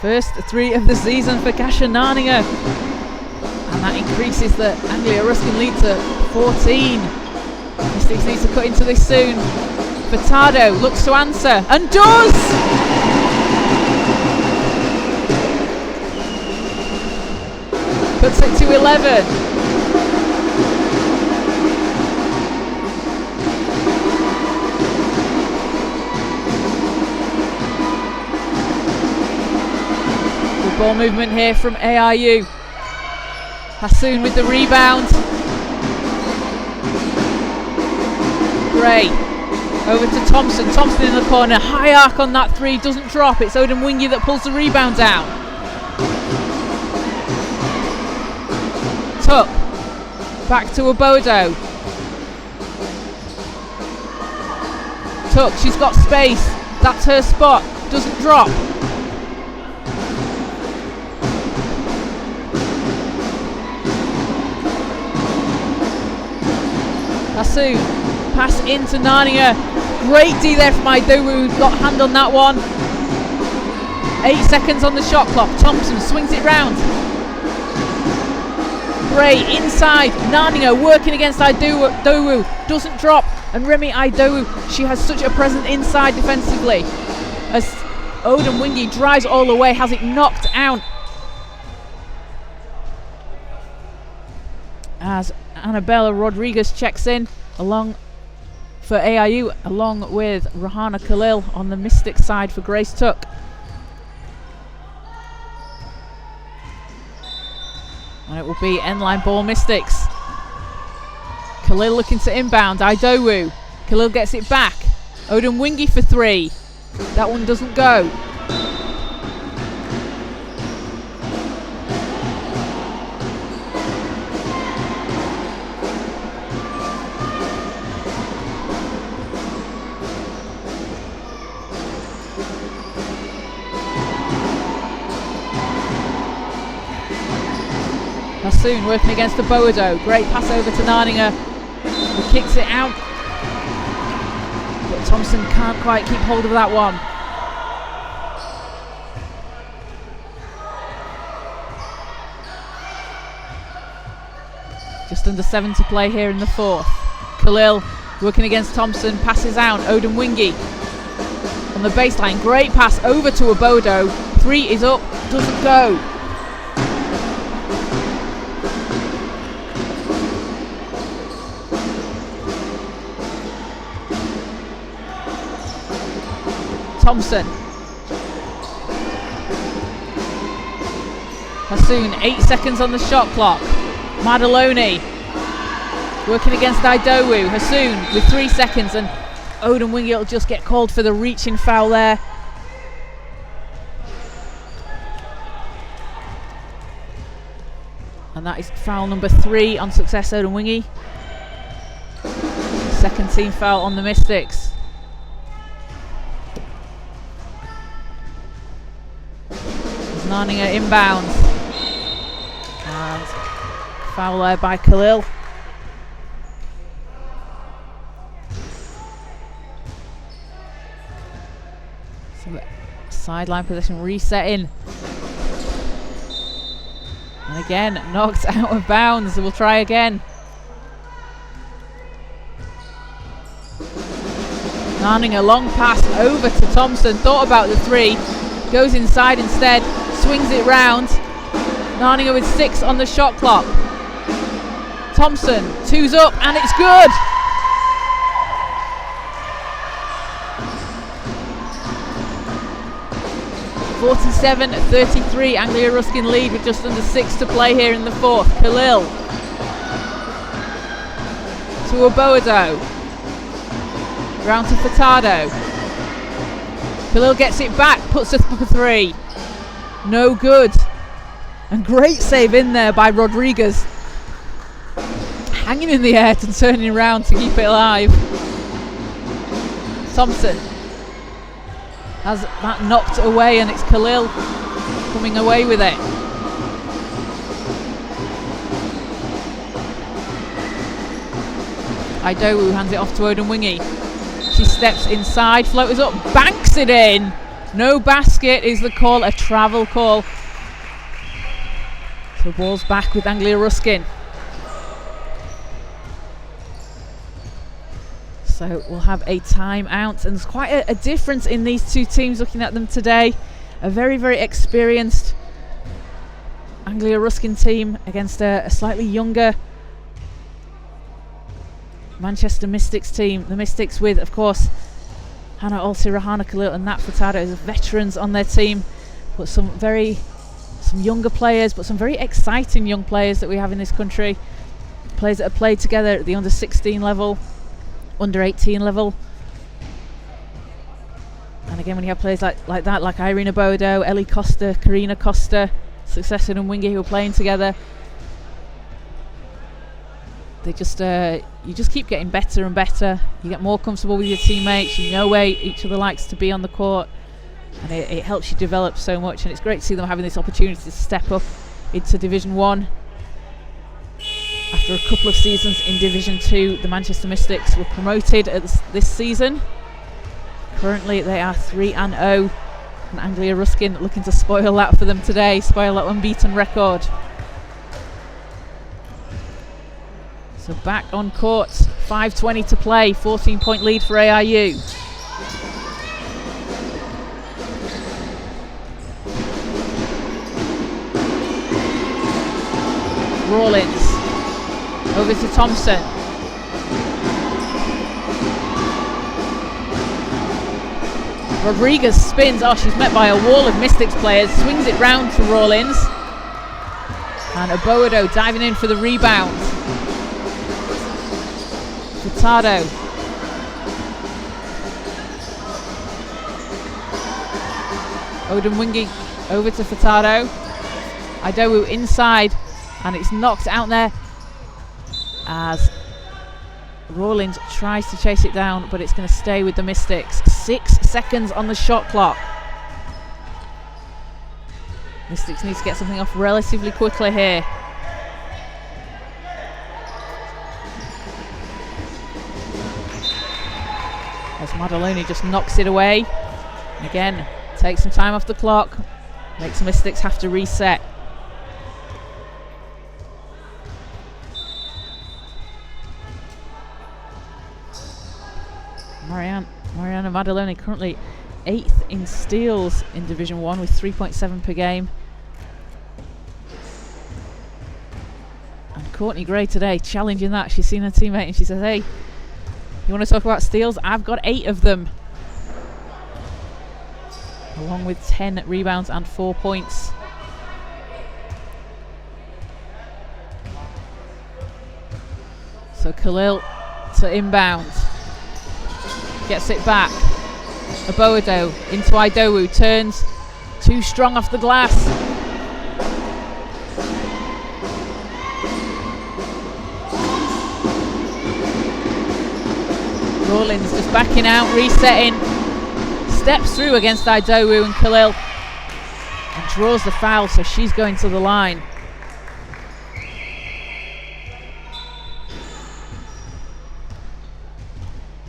Speaker 1: First three of the season for Kasia Narnia. And that increases the Anglia Ruskin lead to 14. Mystics needs to cut into this soon. Furtado looks to answer and does! Cuts it to 11. Ball movement here from ARU. Hassoun with the rebound. Gray over to Thompson. Thompson in the corner. High arc on that three. Doesn't drop. It's Odemwingie that pulls the rebound down. Tuck. Back to Obodo. Tuck. She's got space. That's her spot. Doesn't drop. Hassoun, pass into Narnia. Great D there from Idowu, got hand on that one. 8 seconds on the shot clock. Thompson swings it round. Gray inside. Narnia working against Idowu. Doesn't drop. And Remy Idowu, she has such a presence inside defensively. As Odemwingie drives all the way, has it knocked out. As Annabella Rodriguez checks in along for AIU, along with Rahana Khalil on the Mystic side for Grace Tuck. And it will be end-line ball Mystics. Khalil looking to inbound. Idowu. Khalil gets it back. Odemwingie for three. That one doesn't go. Hassoun working against the Obodo. Great pass over to Narnia, who kicks it out. But Thompson can't quite keep hold of that one. Just under 7 to play here in the fourth. Khalil working against Thompson, passes out. Odemwingie on the baseline. Great pass over to Obodo. Three is up, doesn't go. Thompson. Hassoun, 8 seconds on the shot clock. Madaloni working against Idowu. Hassoun with 3 seconds, and Odemwingie will just get called for the reaching foul there. And that is foul number 3 on Success Odemwingie. Second team foul on the Mystics. Narnia inbounds. And foul there by Khalil. So sideline position resetting. And again, knocked out of bounds. We'll try again. Narnia, long pass over to Thompson. Thought about the three. Goes inside instead. Swings it round. Narnia with 6 on the shot clock. Thompson, 2's up, and it's good! (47-33), Anglia Ruskin lead with just under 6 to play here in the fourth. Khalil to Obodo. Round to Furtado. Khalil gets it back, puts up for 3. No good. And great save in there by Rodriguez. Hanging in the air and turning around to keep it alive. Thompson has that knocked away, and it's Khalil coming away with it. Idowu hands it off to Odunwingie. She steps inside, floaters up, banks it in. No basket is the call, a travel call. So ball's back with Anglia Ruskin. So we'll have a timeout, and there's quite a difference in these two teams looking at them today. A very, very experienced Anglia Ruskin team against a slightly younger Manchester Mystics team. The Mystics with, of course, Hannah Olsi, Rahana Khalil and Nat Furtado as veterans on their team, but some younger players, but some very exciting young players that we have in this country. Players that have played together at the under 16 level, under 18 level. And again, when you have players like that, like Irina Bodo, Ellie Costa, Karina Costa, Successor and Wingy, who are playing together, they just you just keep getting better and better. You get more comfortable with your teammates. You know where each other likes to be on the court, and it helps you develop so much. And it's great to see them having this opportunity to step up into Division 1. After a couple of seasons in Division 2, the Manchester Mystics were promoted this season. Currently they are 3-0, and Anglia Ruskin looking to spoil that for them today, spoil that unbeaten record. So back on court, 5:20 to play, 14-point lead for ARU. Rawlins over to Thompson. Rodriguez spins. Oh, she's met by a wall of Mystics players. Swings it round to Rawlins. And Oboado diving in for the rebound. Furtado. Odunwingie over to Furtado. Idowu inside, and it's knocked out there as Rawlins tries to chase it down, but it's going to stay with the Mystics. 6 seconds on the shot clock. Mystics need to get something off relatively quickly here. As Madaloni just knocks it away. And again, takes some time off the clock. Makes Mystics have to reset. Mariana Madaloni currently 8th in steals in Division 1 with 3.7 per game. And Courtney Gray today challenging that. She's seen her teammate and she says, hey, you want to talk about steals? I've got 8 of them. Along with 10 rebounds and 4 points. So Khalil to inbound. Gets it back. Oboado into Idowu. Turns too strong off the glass. Rawlins just backing out, resetting. Steps through against Idowu and Khalil. And draws the foul, so she's going to the line.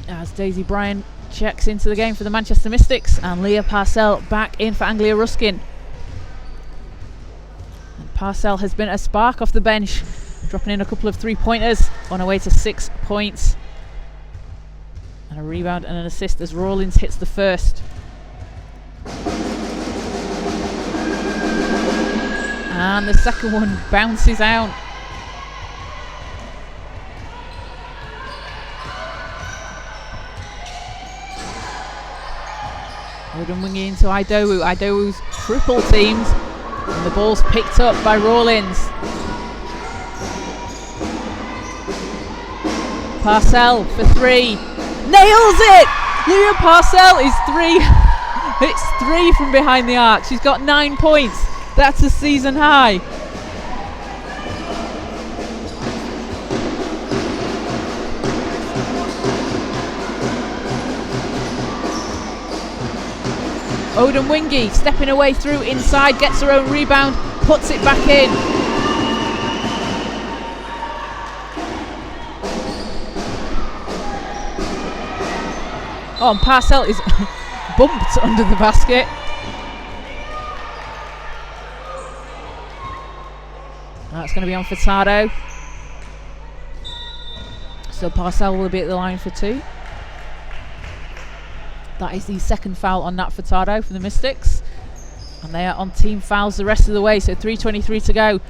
Speaker 1: As Daisy Bryan checks into the game for the Manchester Mystics, and Leah Parcell back in for Anglia Ruskin. And Parcell has been a spark off the bench, dropping in a couple of 3-pointers on her way to 6 points. And a rebound and an assist as Rawlins hits the first. And the second one bounces out. Odunwingie into Idowu. Idowu's triple teamed, and the ball's picked up by Rawlins. Parcell for 3. Nails it! Leah Parcell is 3. It's 3 from behind the arc. She's got 9 points. That's a season high. Odin Wingy stepping away through inside, gets her own rebound, puts it back in. Oh, and Parcell is bumped under the basket. That's going to be on Furtado. So Parcell will be at the line for 2. That is the second foul on Nat Furtado for the Mystics. And they are on team fouls the rest of the way, so 3:23 to go.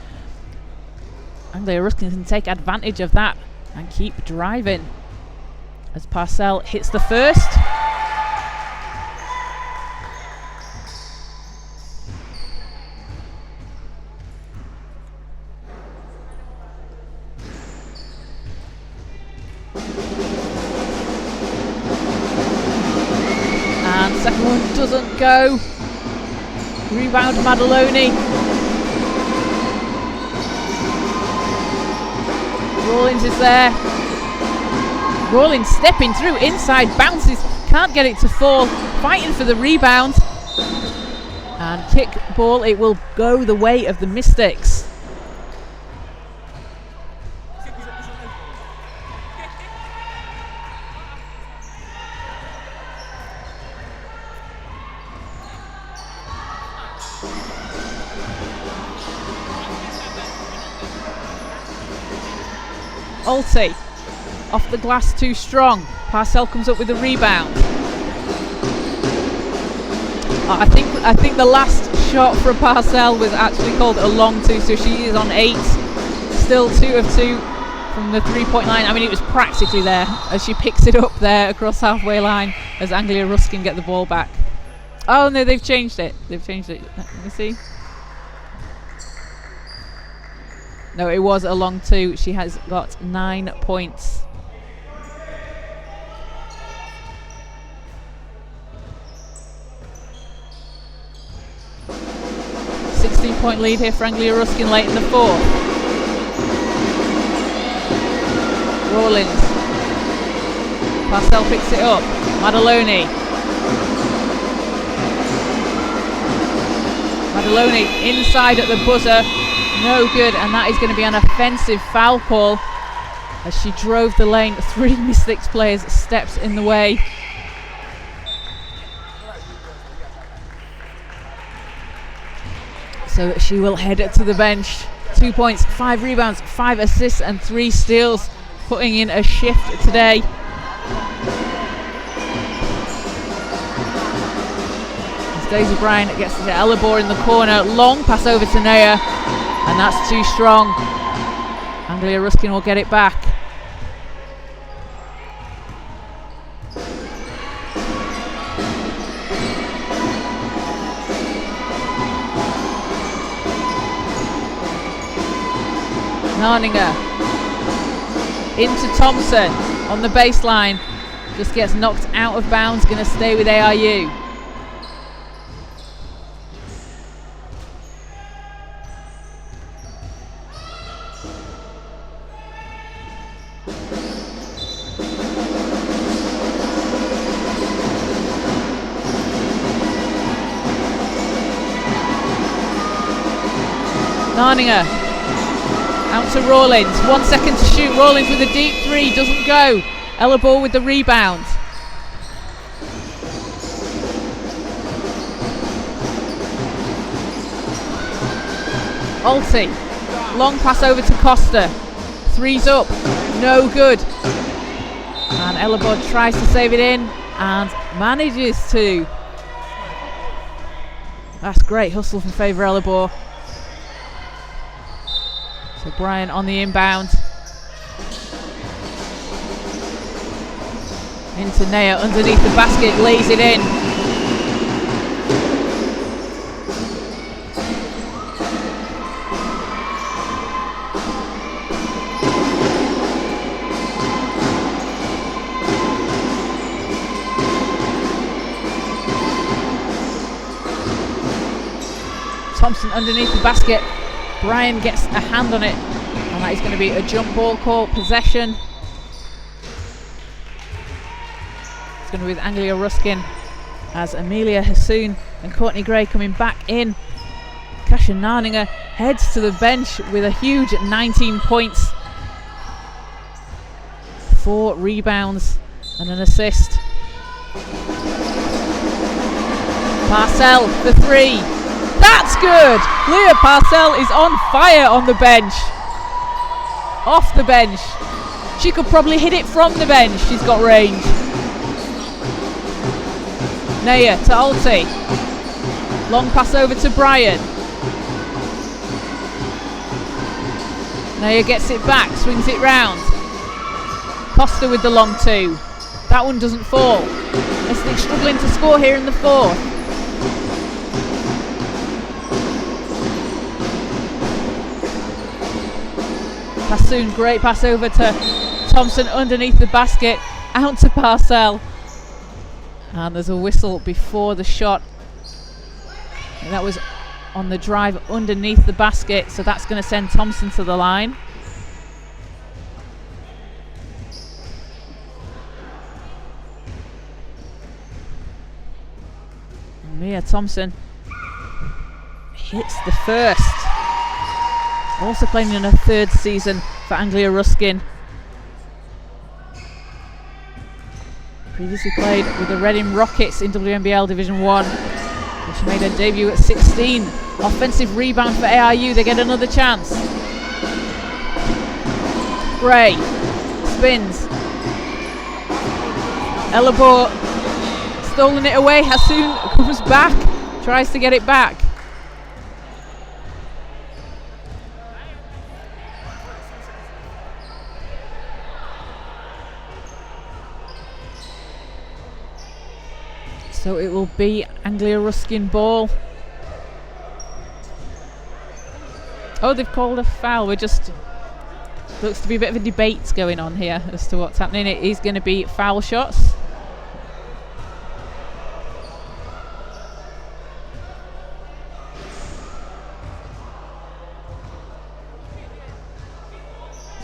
Speaker 1: Anglia Ruskin can take advantage of that and keep driving. As Parcell hits the first. And second one doesn't go. Rebound Madaloni. Rawlins is there. Rawlins stepping through inside, bounces, can't get it to fall, fighting for the rebound. And kick ball, it will go the way of the Mystics. Alty off the glass too strong. Parcell comes up with the rebound. I think the last shot from Parcell was actually called a long 2, so she is on 8. Still 2 of 2 from the 3-point line. I mean, it was practically there as she picks it up there across halfway line as Anglia Ruskin get the ball back. Oh no, they've changed it. Let me see. No, it was a long 2. She has got 9 points. 16-point lead here for Anglia Ruskin late in the 4th. Rawlins. Parcell picks it up. Madaloni inside at the buzzer. No good, and that is going to be an offensive foul call as she drove the lane. 3 Mystics players stepped in the way. So she will head to the bench. 2 points, 5 rebounds, 5 assists and 3 steals, putting in a shift today. As Daisy Bryant gets to Elabor in the corner, long pass over to Naya, and that's too strong. Anglia Ruskin will get it back. Narninger into Thompson on the baseline, just gets knocked out of bounds, going to stay with ARU. Narninger out to Rawlins, 1 second to shoot. Rawlins with a deep 3, doesn't go. Elabor with the rebound. Alty, long pass over to Costa. 3's up, no good. And Elabor tries to save it in and manages to. That's great hustle from Favour Elabor. So Bryant on the inbound. Into Naya underneath the basket, lays it in. Thompson underneath the basket. Bryan gets a hand on it, and that is going to be a jump ball call, possession. It's going to be with Anglia Ruskin as Amelia Hassoun and Courtney Gray coming back in. Kasia Narninger heads to the bench with a huge 19 points, 4 rebounds and an assist. Parcell for 3. That's good! Leah Parcell is on fire on the bench. Off the bench. She could probably hit it from the bench. She's got range. Naya to Alti. Long pass over to Bryan. Naya gets it back, swings it round. Costa with the long 2. That one doesn't fall. Essex struggling to score here in the 4th. Hassoun, great pass over to Thompson underneath the basket, out to Parcell. And there's a whistle before the shot. And that was on the drive underneath the basket, so that's going to send Thompson to the line. Mia Thompson hits the first. Also playing in her 3rd season for Anglia Ruskin. Previously played with the Reading Rockets in WNBL Division 1. She made her debut at 16. Offensive rebound for ARU. They get another chance. Gray spins. Elabor stolen it away. Hassoun comes back, tries to get it back. So it will be Anglia Ruskin ball. Oh, they've called a foul. We're just, looks to be a bit of a debate going on here as to what's happening. It is going to be foul shots.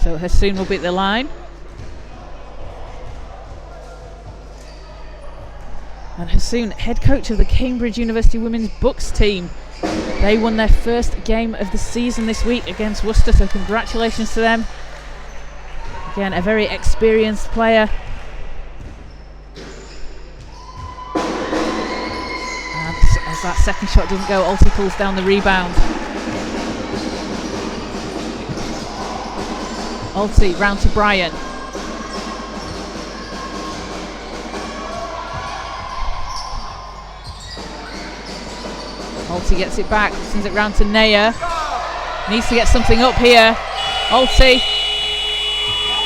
Speaker 1: So Hassoun will be at the line. And Hassoun, head coach of the Cambridge University Women's Bucks team. They won their first game of the season this week against Worcester, so congratulations to them. Again, a very experienced player. And as that second shot doesn't go, Alti pulls down the rebound. Alti round to Bryan. Alti gets it back, sends it round to Naya. Needs to get something up here. Alti.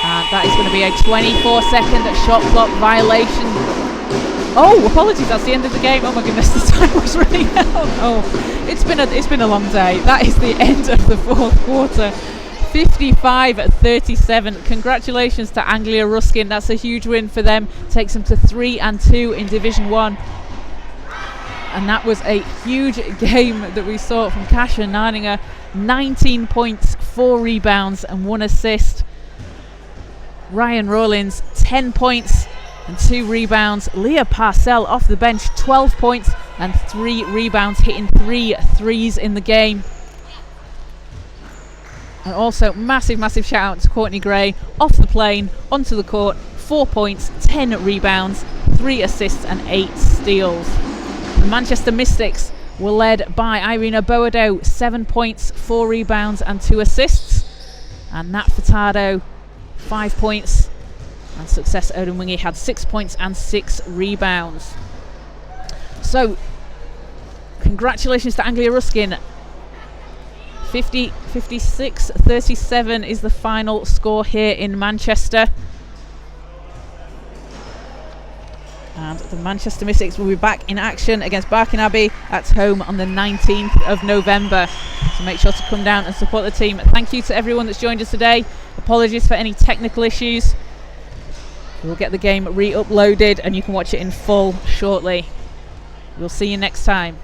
Speaker 1: And that is going to be a 24-second shot clock violation. Oh, apologies, that's the end of the game. Oh my goodness, the time was running out. Oh, it's been a long day. That is the end of the 4th quarter. 55-37. Congratulations to Anglia Ruskin. That's a huge win for them. Takes them to 3-2 in Division 1. And that was a huge game that we saw from Kasia Narninger. 19 points, 4 rebounds and 1 assist. Ryan Rawlins, 10 points and 2 rebounds. Leah Parcell off the bench, 12 points and 3 rebounds, hitting 3 threes in the game. And also massive shout out to Courtney Gray, off the plane, onto the court, 4 points, 10 rebounds, 3 assists and 8 steals. The Manchester Mystics were led by Irina Boado, 7 points, 4 rebounds and 2 assists. And Nat Furtado, 5 points. And Success Odemwingie had 6 points and 6 rebounds. So, congratulations to Anglia Ruskin. 56-37 is the final score here in Manchester. And the Manchester Mystics will be back in action against Barking Abbey at home on the 19th of November. So make sure to come down and support the team. Thank you to everyone that's joined us today. Apologies for any technical issues. We'll get the game re-uploaded and you can watch it in full shortly. We'll see you next time.